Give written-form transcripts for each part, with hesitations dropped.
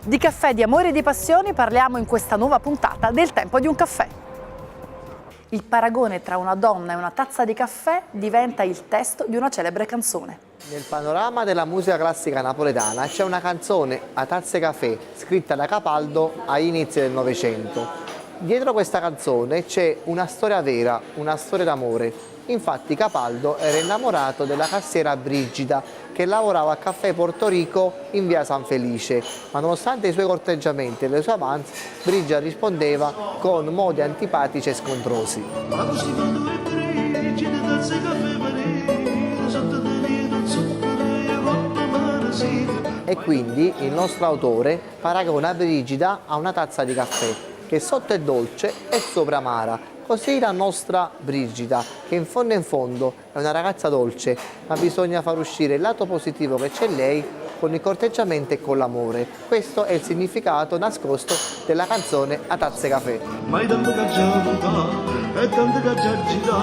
Di caffè, di amore e di passioni parliamo in questa nuova puntata del Tempo di un caffè. Il paragone tra una donna e una tazza di caffè diventa il testo di una celebre canzone. Nel panorama della musica classica napoletana c'è una canzone a tazze caffè scritta da Capaldo agli inizi del Novecento. Dietro questa canzone c'è una storia vera, una storia d'amore. Infatti Capaldo era innamorato della cassiera Brigida che lavorava a Caffè Porto Rico in via San Felice, ma nonostante i suoi corteggiamenti e le sue avanze, Brigida rispondeva con modi antipatici e scontrosi. E quindi il nostro autore paragona Brigida a una tazza di caffè che sotto è dolce e sopra amara. Così la nostra Brigida, che in fondo è una ragazza dolce, ma bisogna far uscire il lato positivo che c'è lei con il corteggiamento e con l'amore. Questo è il significato nascosto della canzone A Tazze Caffè. Mai tanto che già votà, e tanto che già girà,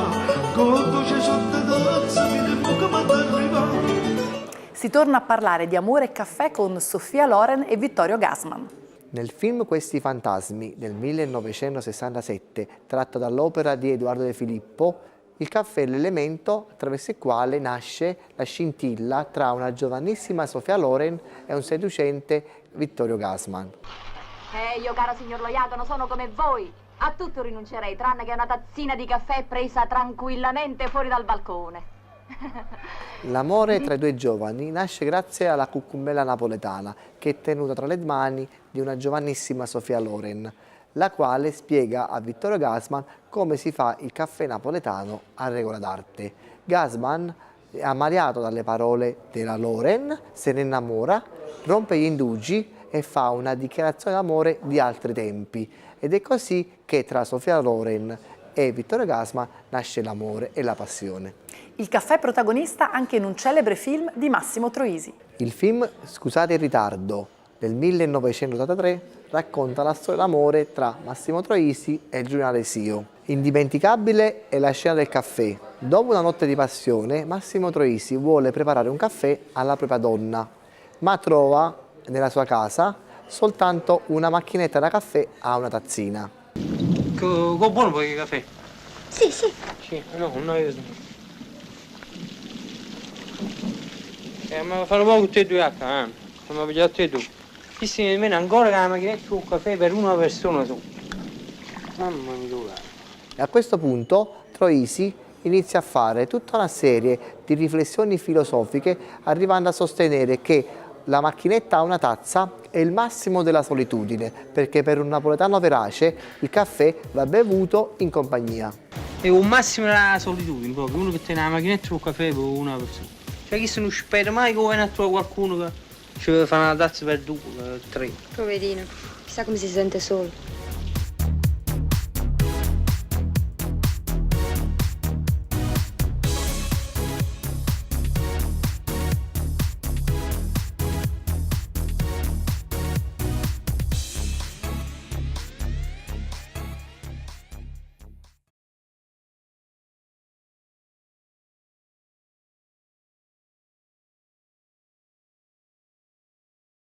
con voce sotto tazza, mi devo come arrivare. Si torna a parlare di amore e caffè con Sofia Loren e Vittorio Gassman. Nel film Questi fantasmi del 1967, tratto dall'opera di Edoardo De Filippo, il caffè è l'elemento attraverso il quale nasce la scintilla tra una giovanissima Sofia Loren e un seducente Vittorio Gassman. Io, caro signor Loiacono, sono come voi. A tutto rinuncerei, tranne che una tazzina di caffè presa tranquillamente fuori dal balcone. L'amore tra i due giovani nasce grazie alla cucumbella napoletana, che è tenuta tra le mani di una giovanissima Sofia Loren, la quale spiega a Vittorio Gassman come si fa il caffè napoletano a regola d'arte. Gassman, ammaliato dalle parole della Loren, se ne innamora, rompe gli indugi e fa una dichiarazione d'amore di altri tempi. Ed è così che tra Sofia Loren e Vittorio Gassman nasce l'amore e la passione. Il caffè è protagonista anche in un celebre film di Massimo Troisi. Il film Scusate il ritardo del 1983 racconta la storia d'amore tra Massimo Troisi e Giulia Alesio. Indimenticabile è la scena del caffè. Dopo una notte di passione, Massimo Troisi vuole preparare un caffè alla propria donna, ma trova nella sua casa soltanto una macchinetta da caffè a una tazzina. Con buono poi il caffè? Sì, sì. Sì, no, ma fanno poco tutti e due a casa, ma pigliato tutti e due. Visto nemmeno ancora che la macchinetta con un caffè per una persona su. Mamma mia. E a questo punto Troisi inizia a fare tutta una serie di riflessioni filosofiche, arrivando a sostenere che la macchinetta a una tazza è il massimo della solitudine, perché per un napoletano verace il caffè va bevuto in compagnia. È un massimo della solitudine, proprio uno che tiene la macchinetta con un caffè per una persona. Cioè chi non spera mai che viene a trovare qualcuno che ci deve fare una tazza per due, per tre. Poverino, chissà come si sente solo.